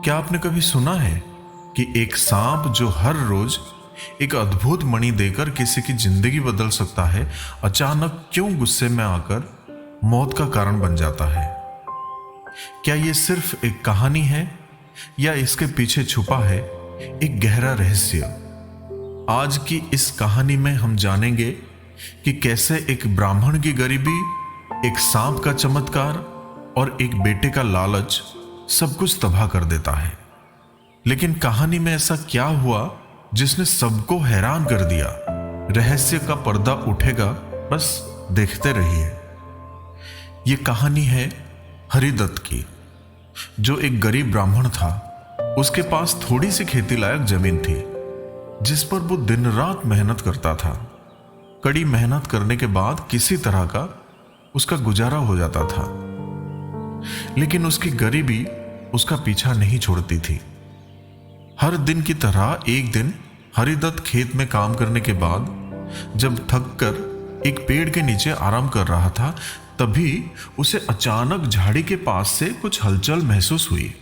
क्या आपने कभी सुना है कि एक सांप जो हर रोज एक अद्भुत मणि देकर किसी की जिंदगी बदल सकता है, अचानक क्यों गुस्से में आकर मौत का कारण बन जाता है? क्या ये सिर्फ एक कहानी है या इसके पीछे छुपा है एक गहरा रहस्य? आज की इस कहानी में हम जानेंगे कि कैसे एक ब्राह्मण की गरीबी, एक सांप का चमत्कार और एक बेटे का लालच सब कुछ तबाह कर देता है। लेकिन कहानी में ऐसा क्या हुआ जिसने सबको हैरान कर दिया? रहस्य का पर्दा उठेगा, बस देखते रहिए। ये कहानी है हरिदत्त की, जो एक गरीब ब्राह्मण था। उसके पास थोड़ी सी खेती लायक जमीन थी जिस पर वो दिन रात मेहनत करता था। कड़ी मेहनत करने के बाद किसी तरह का उसका गुजारा हो जाता था, लेकिन उसकी गरीबी उसका पीछा नहीं छोड़ती थी। हर दिन की तरह एक दिन हरिदत्त खेत में काम करने के बाद जब थककर एक पेड़ के नीचे आराम कर रहा था, तभी उसे अचानक झाड़ी के पास से कुछ हलचल महसूस हुई।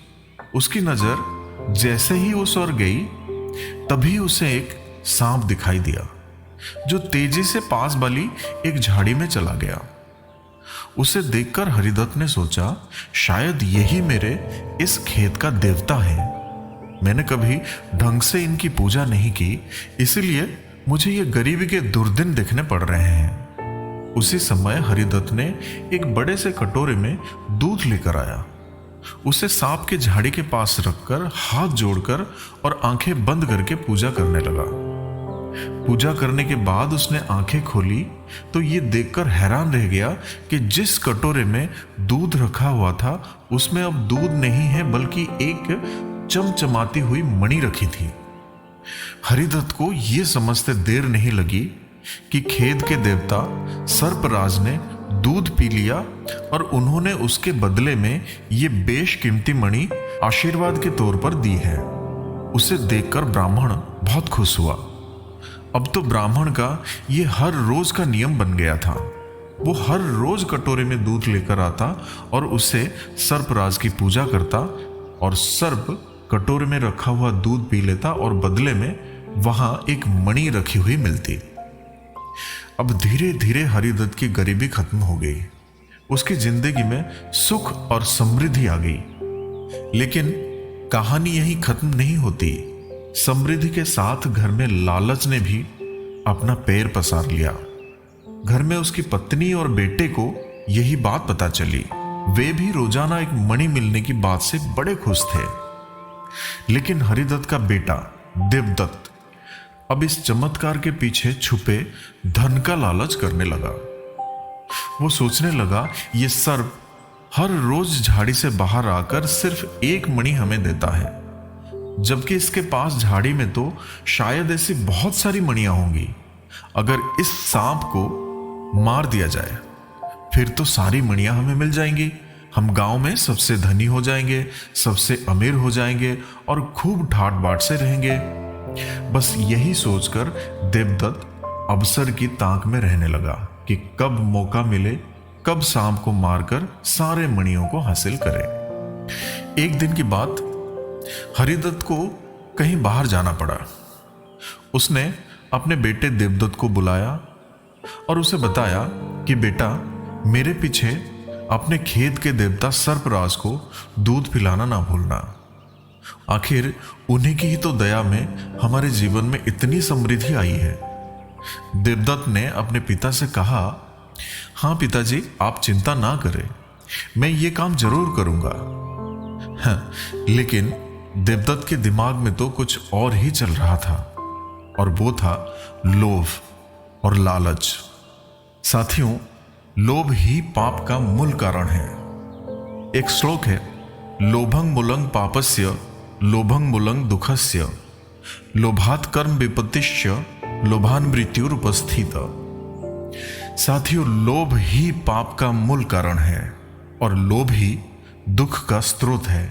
उसकी नजर जैसे ही उस ओर गई, तभी उसे एक सांप दिखाई दिया जो तेजी से पास वाली एक झाड़ी में चला गया। उसे देखकर हरिदत्त ने सोचा, शायद यही मेरे इस खेत का देवता है। मैंने कभी ढंग से इनकी पूजा नहीं की, इसलिए मुझे ये गरीबी के दुर्दिन देखने पड़ रहे हैं। उसी समय हरिदत्त ने एक बड़े से कटोरे में दूध लेकर आया। उसे सांप के झाड़ी के पास रखकर हाथ जोड़कर और आंखें बंद करके पूजा करने लगा। पूजा करने के बाद उसने आंखें खोली तो ये देखकर हैरान रह गया कि जिस कटोरे में दूध रखा हुआ था उसमें अब दूध नहीं है, बल्कि एक चमचमाती हुई मणि रखी थी। हरिदत्त को यह समझते देर नहीं लगी कि खेत के देवता सर्पराज ने दूध पी लिया और उन्होंने उसके बदले में ये बेशकीमती मणि आशीर्वाद के तौर पर दी है। उसे देखकर ब्राह्मण बहुत खुश हुआ। अब तो ब्राह्मण का ये हर रोज का नियम बन गया था। वो हर रोज कटोरे में दूध लेकर आता और उसे सर्पराज की पूजा करता, और सर्प कटोरे में रखा हुआ दूध पी लेता और बदले में वहां एक मणि रखी हुई मिलती। अब धीरे धीरे हरिदत्त की गरीबी खत्म हो गई। उसकी जिंदगी में सुख और समृद्धि आ गई। लेकिन कहानी यही खत्म नहीं होती। समृद्धि के साथ घर में लालच ने भी अपना पैर पसार लिया। घर में उसकी पत्नी और बेटे को यही बात पता चली। वे भी रोजाना एक मणि मिलने की बात से बड़े खुश थे। लेकिन हरिदत्त का बेटा देवदत्त अब इस चमत्कार के पीछे छुपे धन का लालच करने लगा। वो सोचने लगा, ये सर्प हर रोज झाड़ी से बाहर आकर सिर्फ एक मणि हमें देता है, जबकि इसके पास झाड़ी में तो शायद ऐसी बहुत सारी मणियां होंगी। अगर इस सांप को मार दिया जाए फिर तो सारी मणियां हमें मिल जाएंगी। हम गांव में सबसे धनी हो जाएंगे, सबसे अमीर हो जाएंगे और खूब ठाट बाट से रहेंगे। बस यही सोचकर देवदत्त अवसर की ताक में रहने लगा कि कब मौका मिले, कब सांप को मारकर सारे मणियों को हासिल करे। एक दिन की बात, हरिदत्त को कहीं बाहर जाना पड़ा। उसने अपने बेटे देवदत्त को बुलाया और उसे बताया कि बेटा, मेरे पीछे अपने खेत के देवता सर्पराज को दूध पिलाना ना भूलना। आखिर उन्हीं की ही तो दया में हमारे जीवन में इतनी समृद्धि आई है। देवदत्त ने अपने पिता से कहा, हाँ पिताजी, आप चिंता ना करें, मैं ये काम जरूर करूंगा। हाँ, लेकिन देवदत्त के दिमाग में तो कुछ और ही चल रहा था, और वो था लोभ और लालच। साथियों, लोभ ही पाप का मूल कारण है। एक श्लोक है, लोभं मूलं पापस्य लोभं मूलं दुःखस्य लोभात् कर्म विपत्तिश्च लोभान् मृत्युरुपस्थित। साथियों, लोभ ही पाप का मूल कारण है और लोभ ही दुख का स्रोत है।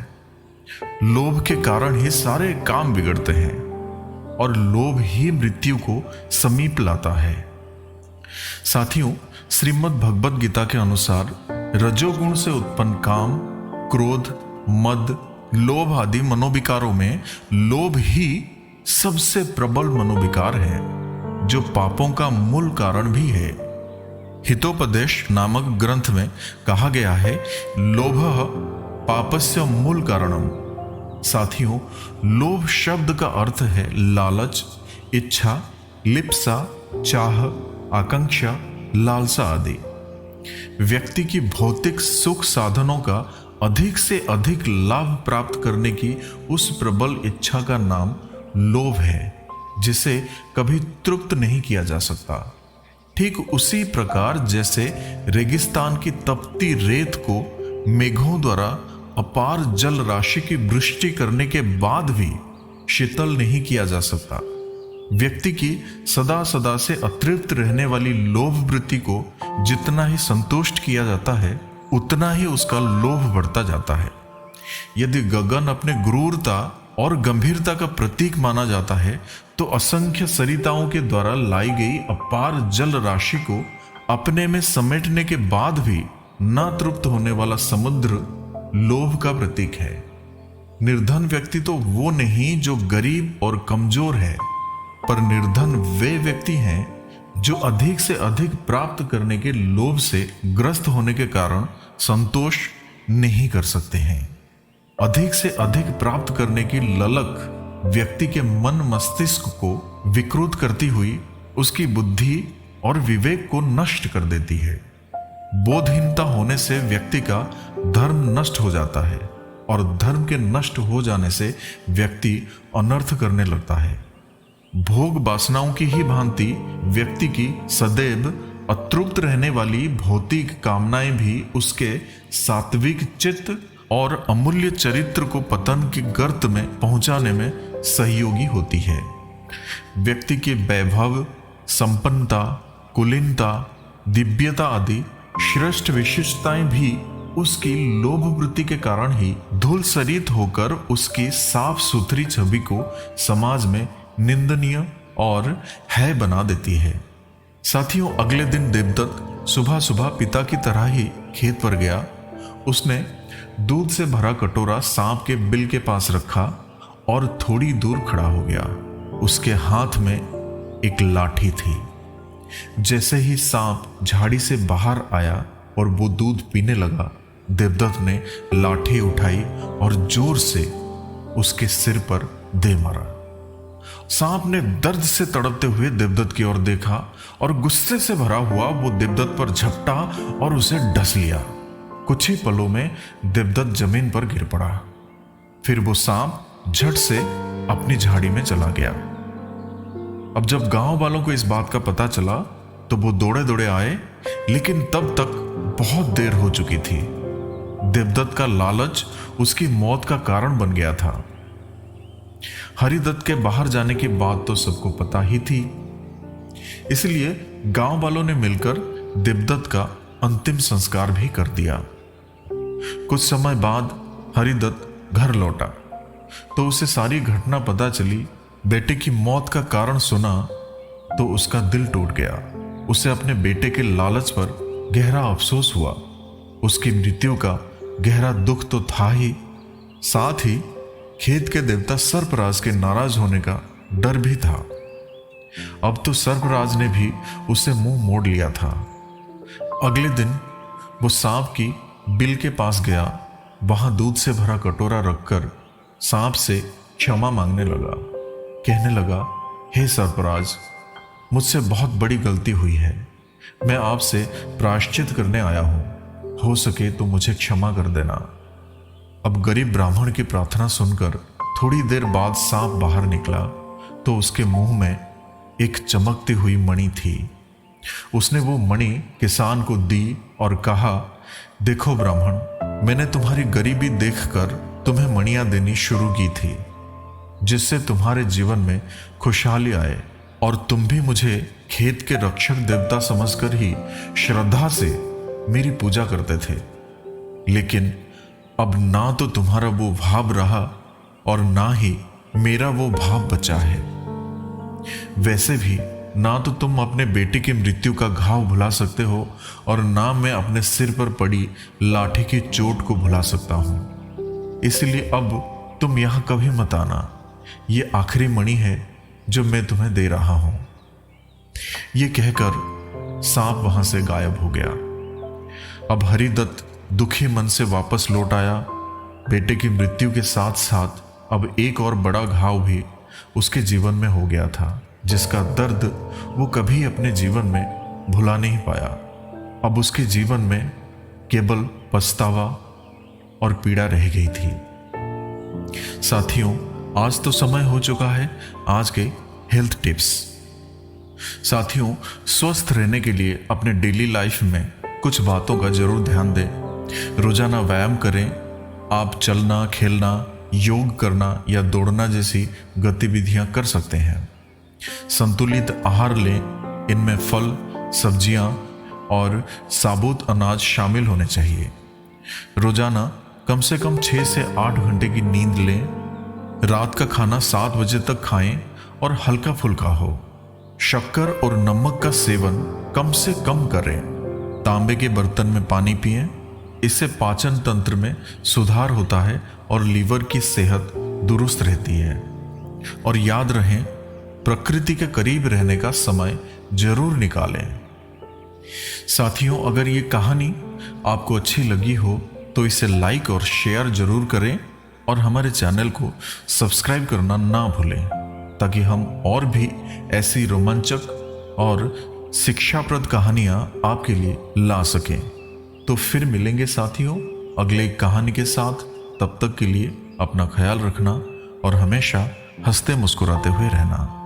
लोभ के कारण ही सारे काम बिगड़ते हैं और लोभ ही मृत्यु को समीप लाता है। साथियों, श्रीमद् भगवद गीता के अनुसार रजोगुण से उत्पन्न काम, क्रोध, मद, लोभ आदि मनोविकारों में लोभ ही सबसे प्रबल मनोविकार है, जो पापों का मूल कारण भी है। हितोपदेश नामक ग्रंथ में कहा गया है, लोभः पापस्य मूल कारणम। साथियों, लोभ शब्द का अर्थ है लालच, इच्छा, लिप्सा, चाह, आकांक्षा, लालसा आदि। व्यक्ति की भौतिक सुख साधनों का अधिक से अधिक लाभ प्राप्त करने की उस प्रबल इच्छा का नाम लोभ है, जिसे कभी तृप्त नहीं किया जा सकता। ठीक उसी प्रकार जैसे रेगिस्तान की तपती रेत को मेघों द्वारा अपार जल राशि की वृष्टि करने के बाद भी शीतल नहीं किया जा सकता, व्यक्ति की सदा सदा से अतृप्त रहने वाली लोभ वृत्ति को जितना ही संतुष्ट किया जाता है, उतना ही उसका लोभ बढ़ता जाता है। यदि गगन अपने क्रूरता और गंभीरता का प्रतीक माना जाता है, तो असंख्य सरिताओं के द्वारा लाई गई अपार जल राशि को अपने में समेटने के बाद भी न तृप्त होने वाला समुद्र लोभ का प्रतीक है। निर्धन व्यक्ति तो वो नहीं जो गरीब और कमजोर है, पर निर्धन वे व्यक्ति हैं जो अधिक से अधिक प्राप्त करने के लोभ से ग्रस्त होने के कारण संतोष नहीं कर सकते हैं। अधिक से अधिक प्राप्त करने की ललक व्यक्ति के मन मस्तिष्क को विकृत करती हुई उसकी बुद्धि और विवेक को नष्ट कर देती है। बोधहीनता होने से व्यक्ति का धर्म नष्ट हो जाता है, और धर्म के नष्ट हो जाने से व्यक्ति अनर्थ करने लगता है। भोग वासनाओं की ही भांति व्यक्ति की सदैव अतृप्त रहने वाली भौतिक कामनाएं भी उसके सात्विक चित्त और अमूल्य चरित्र को पतन के गर्त में पहुंचाने में सहयोगी होती है। व्यक्ति की वैभव, संपन्नता, कुलीनता, दिव्यता आदि श्रेष्ठ विशिष्टताएं भी उसकी लोभ वृत्ति के कारण ही धूलसरित होकर उसकी साफ सुथरी छवि को समाज में निंदनीय और है बना देती है। साथियों, अगले दिन देवदत्त सुबह सुबह पिता की तरह ही खेत पर गया। उसने दूध से भरा कटोरा सांप के बिल के पास रखा और थोड़ी दूर खड़ा हो गया। उसके हाथ में एक लाठी थी। जैसे ही सांप झाड़ी से बाहर आया और वो दूध पीने लगा, देवदत्त ने लाठी उठाई और जोर से उसके सिर पर दे मारा। सांप ने दर्द से तड़पते हुए देवदत्त की ओर देखा और गुस्से से भरा हुआ वो देवदत्त पर झपटा और उसे डस लिया। कुछ ही पलों में देवदत्त जमीन पर गिर पड़ा। फिर वो सांप झट से अपनी झाड़ी में चला गया। अब जब गांव वालों को इस बात का पता चला तो वो दौड़े दौड़े आए, लेकिन तब तक बहुत देर हो चुकी थी। देवदत्त का लालच उसकी मौत का कारण बन गया था। हरिदत्त के बाहर जाने की बात तो सबको पता ही थी, इसलिए गांव वालों ने मिलकर देवदत्त का अंतिम संस्कार भी कर दिया। कुछ समय बाद हरिदत्त घर लौटा तो उसे सारी घटना पता चली। बेटे की मौत का कारण सुना तो उसका दिल टूट गया। उसे अपने बेटे के लालच पर गहरा अफसोस हुआ। उसकी मृत्यु का गहरा दुख तो था ही, साथ ही खेत के देवता सर्पराज के नाराज होने का डर भी था। अब तो सर्पराज ने भी उसे मुंह मोड़ लिया था। अगले दिन वो सांप की बिल के पास गया। वहां दूध से भरा कटोरा रखकर सांप से क्षमा मांगने लगा। कहने लगा, हे सर्पराज, मुझसे बहुत बड़ी गलती हुई है। मैं आपसे प्रायश्चित करने आया हूं। हो सके तो मुझे क्षमा कर देना। अब गरीब ब्राह्मण की प्रार्थना सुनकर थोड़ी देर बाद सांप बाहर निकला तो उसके मुंह में एक चमकती हुई मणि थी। उसने वो मणि किसान को दी और कहा, देखो ब्राह्मण, मैंने तुम्हारी गरीबी देखकर तुम्हें मणियां देनी शुरू की थी, जिससे तुम्हारे जीवन में खुशहाली आए, और तुम भी मुझे खेत के रक्षक देवता समझकर ही श्रद्धा से मेरी पूजा करते थे। लेकिन अब ना तो तुम्हारा वो भाव रहा और ना ही मेरा वो भाव बचा है। वैसे भी ना तो तुम अपने बेटे की मृत्यु का घाव भुला सकते हो और ना मैं अपने सिर पर पड़ी लाठी की चोट को भुला सकता हूं। इसलिए अब तुम यहां कभी मत आना। ये आखिरी मणि है जो मैं तुम्हें दे रहा हूं। ये कहकर सांप वहां से गायब हो गया। अब हरिदत्त दुखी मन से वापस लौट आया। बेटे की मृत्यु के साथ साथ अब एक और बड़ा घाव भी उसके जीवन में हो गया था, जिसका दर्द वो कभी अपने जीवन में भुला नहीं पाया। अब उसके जीवन में केवल पछतावा और पीड़ा रह गई थी। साथियों, आज तो समय हो चुका है आज के हेल्थ टिप्स। साथियों, स्वस्थ रहने के लिए अपने डेली लाइफ में कुछ बातों का जरूर ध्यान दें। रोजाना व्यायाम करें। आप चलना, खेलना, योग करना या दौड़ना जैसी गतिविधियां कर सकते हैं। संतुलित आहार लें। इनमें फल, सब्जियां और साबुत अनाज शामिल होने चाहिए। रोजाना कम से कम 6 से 8 घंटे की नींद लें। रात का खाना 7 बजे तक खाएं और हल्का फुल्का हो। शक्कर और नमक का सेवन कम से कम करें। तांबे के बर्तन में पानी पिएं। इससे पाचन तंत्र में सुधार होता है और लीवर की सेहत दुरुस्त रहती है। और याद रहें, प्रकृति के करीब रहने का समय जरूर निकालें। साथियों, अगर ये कहानी आपको अच्छी लगी हो तो इसे लाइक और शेयर जरूर करें और हमारे चैनल को सब्सक्राइब करना ना भूलें, ताकि हम और भी ऐसी रोमांचक और शिक्षाप्रद कहानियां आपके लिए ला सकें। तो फिर मिलेंगे साथियों अगले कहानी के साथ। तब तक के लिए अपना ख्याल रखना और हमेशा हंसते मुस्कुराते हुए रहना।